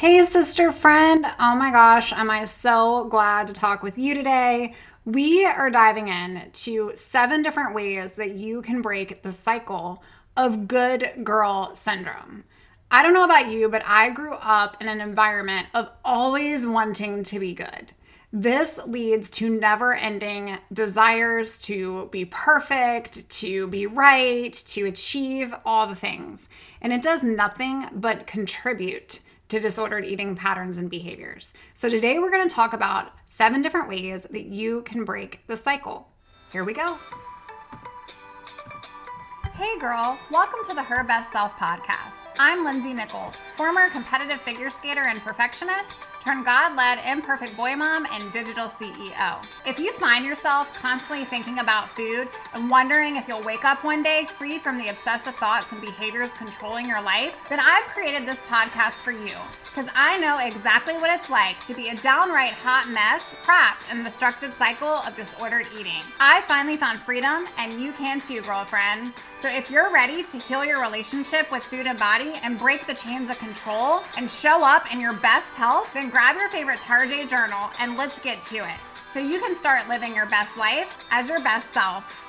Hey, sister friend. Oh my gosh, am I so glad to talk with you today. We are diving in to 7 different ways that you can break the cycle of good girl syndrome. I don't know about you, but I grew up in an environment of always wanting to be good. This leads to never ending desires to be perfect, to be right, to achieve all the things. And it does nothing but contribute to disordered eating patterns and behaviors. So today we're going to talk about 7 different ways that you can break the cycle. Here we go. Hey girl, welcome to the Her Best Self podcast. I'm Lindsay Nickel, former competitive figure skater and perfectionist, turned God-led imperfect boy mom and digital CEO. If you find yourself constantly thinking about food and wondering if you'll wake up one day free from the obsessive thoughts and behaviors controlling your life, then I've created this podcast for you because I know exactly what it's like to be a downright hot mess trapped in the destructive cycle of disordered eating. I finally found freedom, and you can too, girlfriend. So if you're ready to heal your relationship with food and body and break the chains of control and show up in your best health, then grab your favorite Tarjay journal and let's get to it so you can start living your best life as your best self.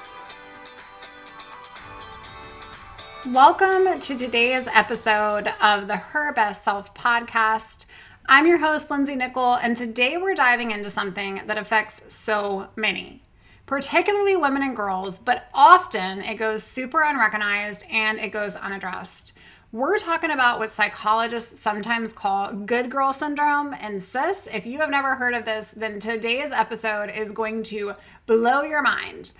Welcome to today's episode of the Her Best Self podcast. I'm your host, Lindsay Nickel, and today we're diving into something that affects so many, particularly women and girls, but often it goes super unrecognized and it goes unaddressed. We're talking about what psychologists sometimes call good girl syndrome. And sis, if you have never heard of this, then today's episode is going to blow your mind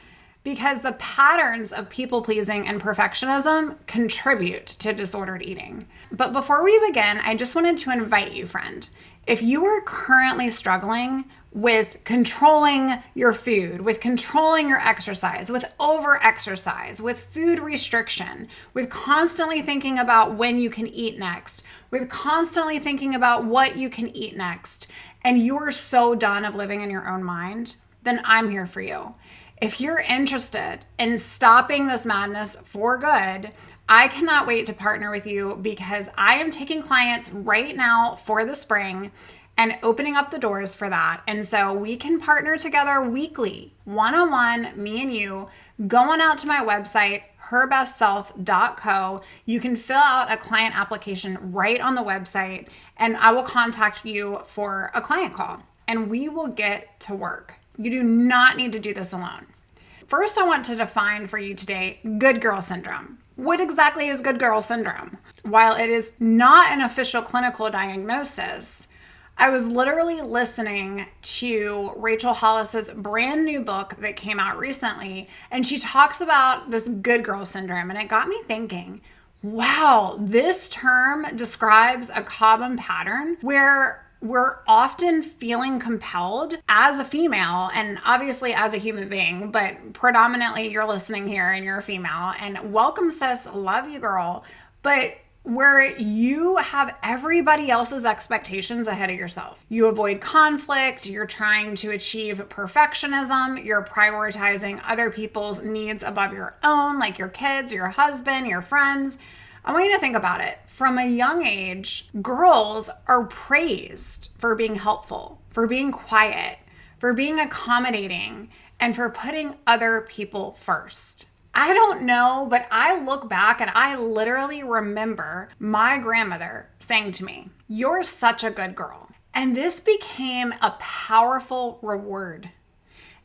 because the patterns of people pleasing and perfectionism contribute to disordered eating. But before we begin, I just wanted to invite you, friend, if you are currently struggling with controlling your food, with controlling your exercise, with over-exercise, with food restriction, with constantly thinking about when you can eat next, with constantly thinking about what you can eat next, and you're so done of living in your own mind, then I'm here for you. If you're interested in stopping this madness for good, I cannot wait to partner with you because I am taking clients right now for the spring and opening up the doors for that. And so we can partner together weekly, one-on-one, me and you, going out to my website, herbestself.co. You can fill out a client application right on the website, and I will contact you for a client call, and we will get to work. You do not need to do this alone. First, I want to define for you today good girl syndrome. What exactly is good girl syndrome? While it is not an official clinical diagnosis, I was literally listening to Rachel Hollis's brand new book that came out recently, and she talks about this good girl syndrome, and it got me thinking, wow, this term describes a common pattern where we're often feeling compelled as a female and obviously as a human being, but predominantly you're listening here and you're a female, and welcome sis, love you girl, but where you have everybody else's expectations ahead of yourself. You avoid conflict, you're trying to achieve perfectionism, you're prioritizing other people's needs above your own, like your kids, your husband, your friends. I want you to think about it. From a young age, girls are praised for being helpful, for being quiet, for being accommodating, and for putting other people first. I don't know, but I look back and I literally remember my grandmother saying to me, "You're such a good girl." And this became a powerful reward.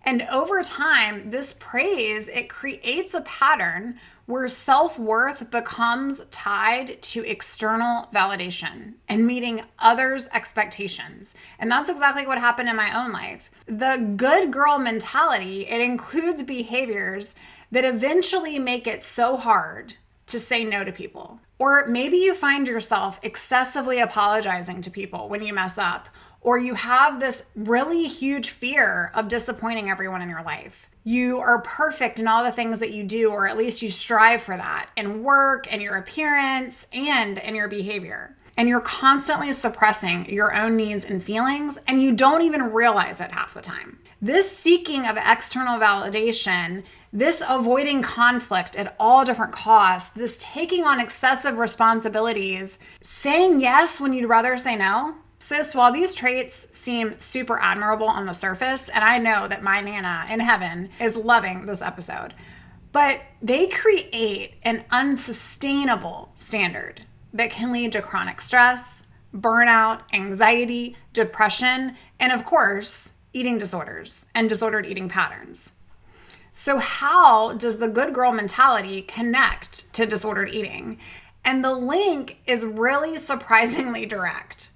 And over time, this praise, it creates a pattern where self-worth becomes tied to external validation and meeting others' expectations. And that's exactly what happened in my own life. The good girl mentality, it includes behaviors that eventually make it so hard to say no to people. Or maybe you find yourself excessively apologizing to people when you mess up, or you have this really huge fear of disappointing everyone in your life. You are perfect in all the things that you do, or at least you strive for that in work and your appearance and in your behavior. And you're constantly suppressing your own needs and feelings, and you don't even realize it half the time. This seeking of external validation, this avoiding conflict at all different costs, this taking on excessive responsibilities, saying yes when you'd rather say no. Sis, while these traits seem super admirable on the surface, and I know that my Nana in heaven is loving this episode, but they create an unsustainable standard that can lead to chronic stress, burnout, anxiety, depression, and of course, eating disorders and disordered eating patterns. So how does the good girl mentality connect to disordered eating? And the link is really surprisingly direct.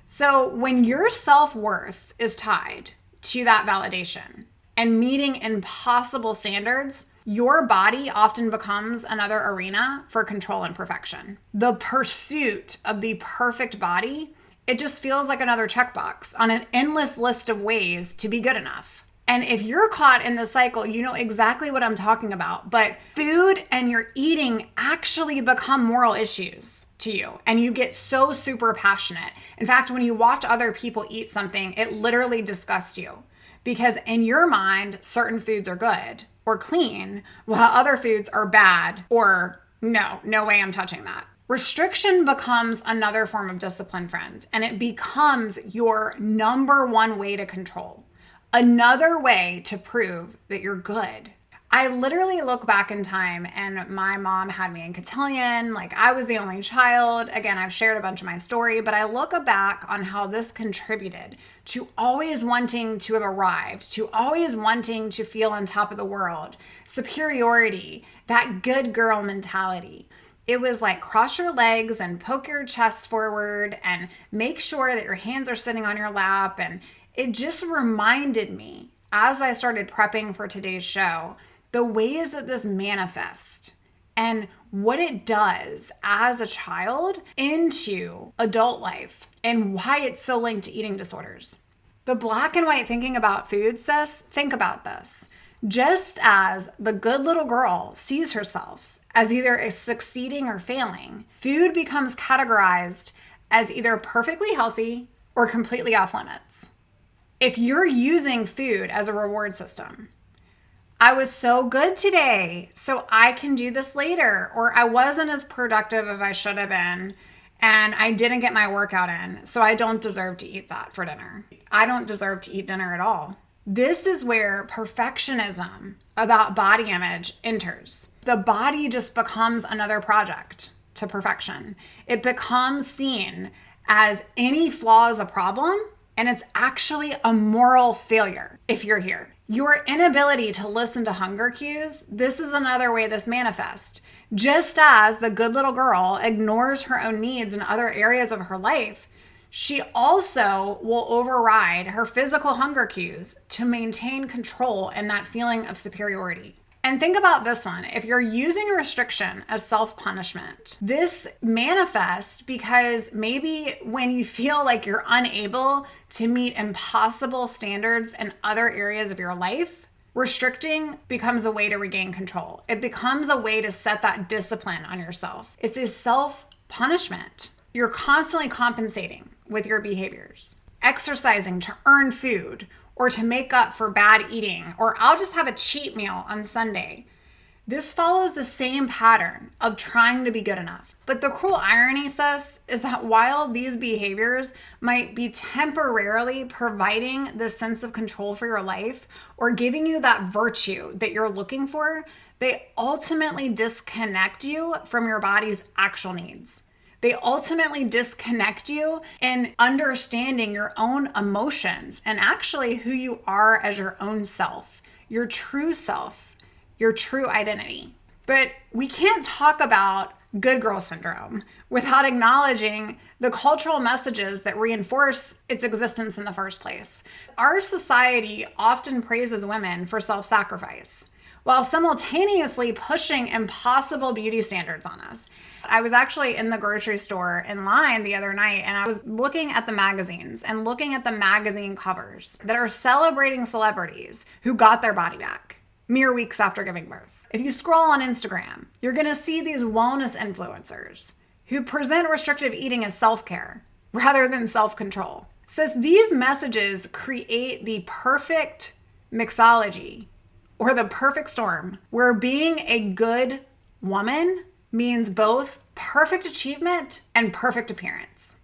So when your self-worth is tied to that validation and meeting impossible standards, your body often becomes another arena for control and perfection. The pursuit of the perfect body, it just feels like another checkbox on an endless list of ways to be good enough. And if you're caught in the cycle, you know exactly what I'm talking about. But food and your eating actually become moral issues to you. And you get so super passionate. In fact, when you watch other people eat something, it literally disgusts you. Because in your mind, certain foods are good or clean, while other foods are bad or no way I'm touching that. Restriction becomes another form of discipline, friend, and it becomes your number one way to control. Another way to prove that you're good. I literally look back in time and my mom had me in cotillion, like I was the only child. Again, I've shared a bunch of my story, but I look back on how this contributed to always wanting to have arrived, to always wanting to feel on top of the world, superiority, that good girl mentality. It was like cross your legs and poke your chest forward and make sure that your hands are sitting on your lap. And it just reminded me as I started prepping for today's show, the ways that this manifests and what it does as a child into adult life and why it's so linked to eating disorders. The black and white thinking about food, sis, think about this. Just as the good little girl sees herself as either succeeding or failing, food becomes categorized as either perfectly healthy or completely off limits. If you're using food as a reward system, I was so good today, so I can do this later, or I wasn't as productive as I should have been, and I didn't get my workout in, so I don't deserve to eat that for dinner. I don't deserve to eat dinner at all. This is where perfectionism about body image enters. The body just becomes another project to perfection. It becomes seen as any flaw is a problem, and it's actually a moral failure if you're here. Your inability to listen to hunger cues, this is another way this manifests. Just as the good little girl ignores her own needs in other areas of her life, she also will override her physical hunger cues to maintain control and that feeling of superiority. And think about this one. If you're using a restriction as self-punishment, this manifests because maybe when you feel like you're unable to meet impossible standards in other areas of your life, restricting becomes a way to regain control. It becomes a way to set that discipline on yourself. It's a self-punishment. You're constantly compensating with your behaviors, exercising to earn food, or to make up for bad eating, or I'll just have a cheat meal on Sunday. This follows the same pattern of trying to be good enough. But the cruel irony, sis, is that while these behaviors might be temporarily providing this sense of control for your life or giving you that virtue that you're looking for, they ultimately disconnect you from your body's actual needs. They ultimately disconnect you in understanding your own emotions and actually who you are as your own self, your true identity. But we can't talk about good girl syndrome without acknowledging the cultural messages that reinforce its existence in the first place. Our society often praises women for self-sacrifice, while simultaneously pushing impossible beauty standards on us. I was actually in the grocery store in line the other night, and I was looking at the magazines and looking at the magazine covers that are celebrating celebrities who got their body back mere weeks after giving birth. If you scroll on Instagram, you're gonna see these wellness influencers who present restrictive eating as self-care rather than self-control. Says these messages create the perfect mixology or the perfect storm where being a good woman means both perfect achievement and perfect appearance.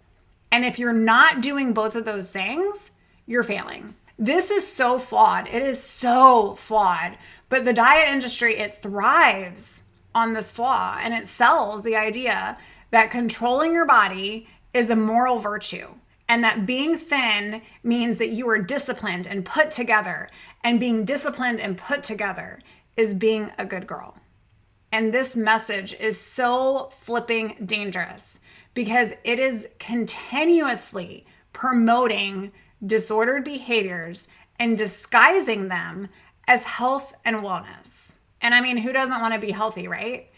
And if you're not doing both of those things, you're failing. This is so flawed. It is so flawed. But the diet industry, it thrives on this flaw, and it sells the idea that controlling your body is a moral virtue, and that being thin means that you are disciplined and put together, and being disciplined and put together is being a good girl. And this message is so flipping dangerous because it is continuously promoting disordered behaviors and disguising them as health and wellness. And I mean, who doesn't want to be healthy, right?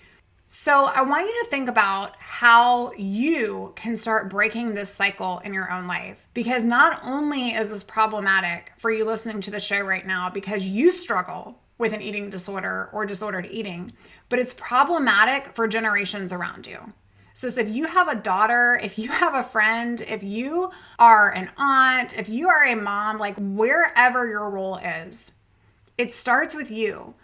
So I want you to think about how you can start breaking this cycle in your own life. Because not only is this problematic for you listening to the show right now because you struggle with an eating disorder or disordered eating, but it's problematic for generations around you. So if you have a daughter, if you have a friend, if you are an aunt, if you are a mom, like wherever your role is, it starts with you.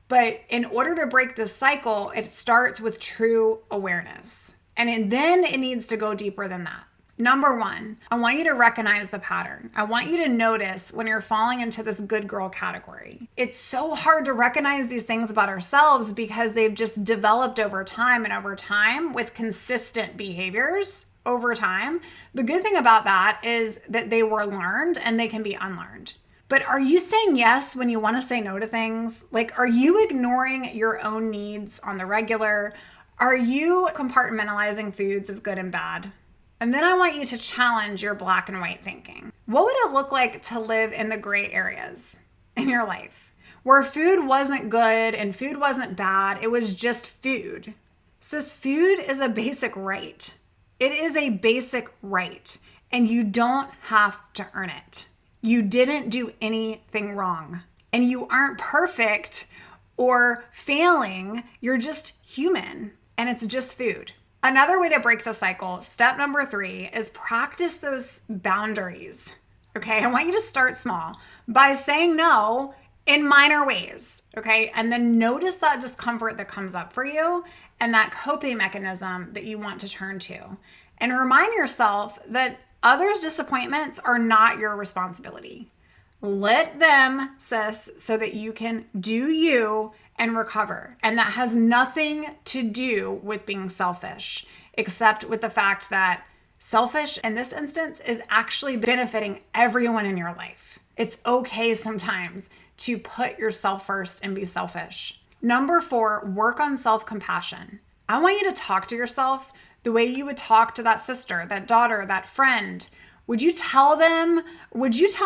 But in order to break this cycle, it starts with true awareness. And then it needs to go deeper than that. Number one, I want you to recognize the pattern. I want you to notice when you're falling into this good girl category. It's so hard to recognize these things about ourselves because they've just developed over time and over time with consistent behaviors over time. The good thing about that is that they were learned and they can be unlearned. But are you saying yes when you want to say no to things? Like, are you ignoring your own needs on the regular? Are you compartmentalizing foods as good and bad? And then I want you to challenge your black and white thinking. What would it look like to live in the gray areas in your life where food wasn't good and food wasn't bad? It was just food. Sis, food is a basic right. It is a basic right, and you don't have to earn it. You didn't do anything wrong, and you aren't perfect or failing. You're just human, and it's just food. Another way to break the cycle, step number 3, is practice those boundaries. Okay, I want you to start small by saying no in minor ways. Okay, and then notice that discomfort that comes up for you and that coping mechanism that you want to turn to. And remind yourself that others' disappointments are not your responsibility. Let them, sis, so that you can do you and recover. And that has nothing to do with being selfish, except with the fact that selfish in this instance is actually benefiting everyone in your life. It's okay sometimes to put yourself first and be selfish. Number 4, work on self-compassion. I want you to talk to yourself the way you would talk to that sister, that daughter, that friend. Would you tell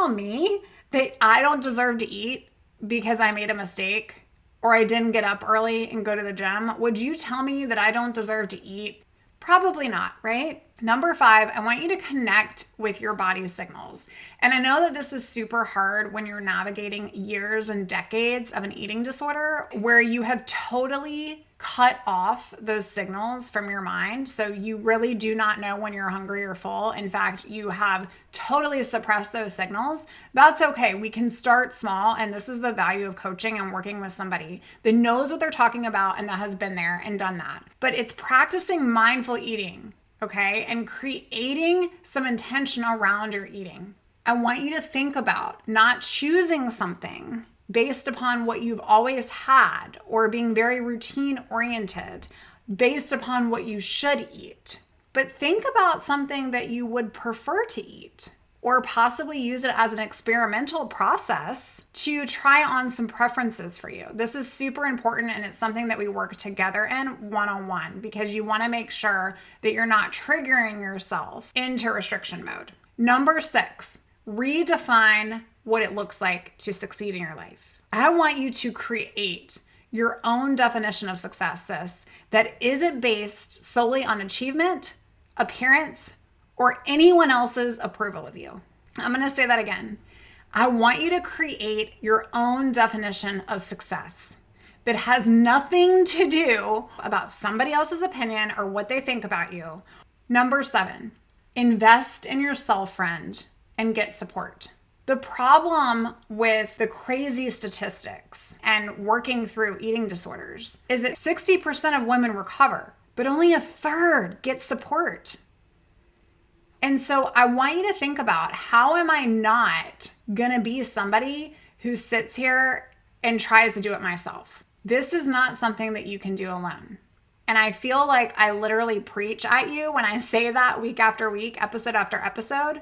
me that I don't deserve to eat because I made a mistake or I didn't get up early and go to the gym? Would you tell me that I don't deserve to eat? Probably not, right? Number 5, I want you to connect with your body's signals. And I know that this is super hard when you're navigating years and decades of an eating disorder where you have totally cut off those signals from your mind. So you really do not know when you're hungry or full. In fact, you have totally suppressed those signals. That's okay. We can start small. And this is the value of coaching and working with somebody that knows what they're talking about and that has been there and done that. But it's practicing mindful eating, okay? And creating some intention around your eating. I want you to think about not choosing something based upon what you've always had or being very routine oriented based upon what you should eat. But think about something that you would prefer to eat or possibly use it as an experimental process to try on some preferences for you. This is super important, and it's something that we work together in one-on-one because you want to make sure that you're not triggering yourself into restriction mode. Number 6, redefine what it looks like to succeed in your life. I want you to create your own definition of success, sis, that isn't based solely on achievement, appearance, or anyone else's approval of you. I'm going to say that again. I want you to create your own definition of success that has nothing to do about somebody else's opinion or what they think about you. Number 7, invest in yourself, friend, and get support. The problem with the crazy statistics and working through eating disorders is that 60% of women recover, but only a third get support. And so I want you to think about, how am I not going to be somebody who sits here and tries to do it myself? This is not something that you can do alone. And I feel like I literally preach at you when I say that week after week, episode after episode.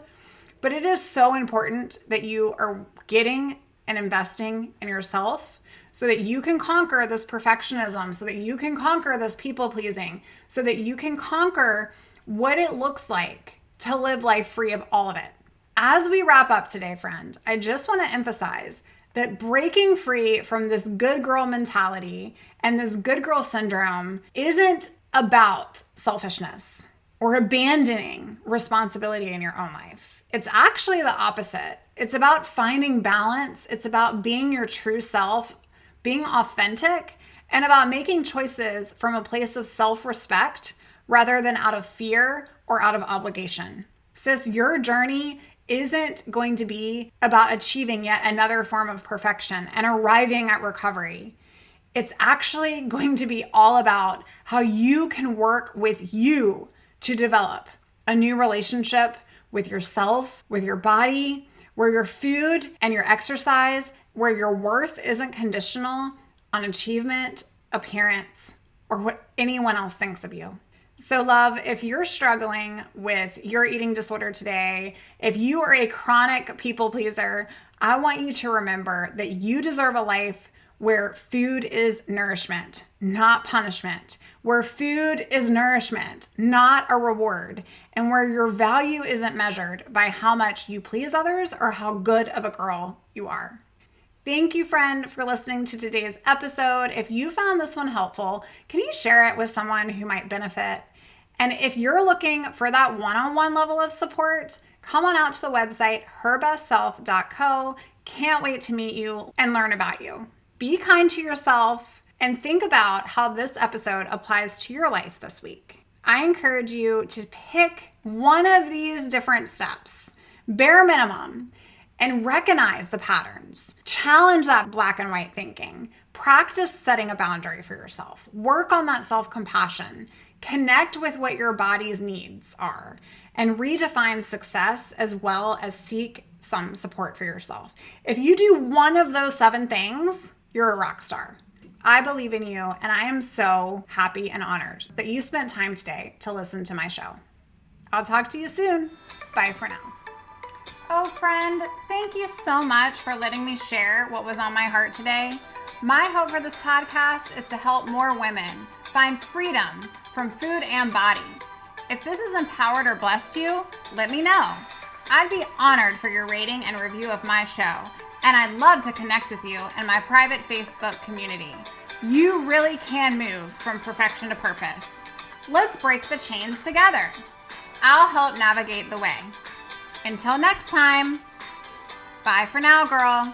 But it is so important that you are getting and investing in yourself so that you can conquer this perfectionism, so that you can conquer this people pleasing, so that you can conquer what it looks like to live life free of all of it. As we wrap up today, friend, I just want to emphasize that breaking free from this good girl mentality and this good girl syndrome isn't about selfishness or abandoning responsibility in your own life. It's actually the opposite. It's about finding balance. It's about being your true self, being authentic, and about making choices from a place of self-respect rather than out of fear or out of obligation. Sis, your journey isn't going to be about achieving yet another form of perfection and arriving at recovery. It's actually going to be all about how you can work with you to develop a new relationship with yourself, with your body, where your food and your exercise, where your worth isn't conditional on achievement, appearance, or what anyone else thinks of you. So love, if you're struggling with your eating disorder today, if you are a chronic people pleaser, I want you to remember that you deserve a life where food is nourishment, not punishment, where food is nourishment, not a reward, and where your value isn't measured by how much you please others or how good of a girl you are. Thank you, friend, for listening to today's episode. If you found this one helpful, can you share it with someone who might benefit? And if you're looking for that one-on-one level of support, come on out to the website, herbestself.co. Can't wait to meet you and learn about you. Be kind to yourself and think about how this episode applies to your life this week. I encourage you to pick one of these different steps, bare minimum, and recognize the patterns. Challenge that black and white thinking. Practice setting a boundary for yourself. Work on that self-compassion. Connect with what your body's needs are and redefine success, as well as seek some support for yourself. If you do one of those 7 things, you're a rock star. I believe in you, and I am so happy and honored that you spent time today to listen to my show. I'll talk to you soon. Bye for now. Oh, friend, thank you so much for letting me share what was on my heart today. My hope for this podcast is to help more women find freedom from food and body. If this has empowered or blessed you, let me know. I'd be honored for your rating and review of my show, and I'd love to connect with you in my private Facebook community. You really can move from perfection to purpose. Let's break the chains together. I'll help navigate the way. Until next time, bye for now, girl.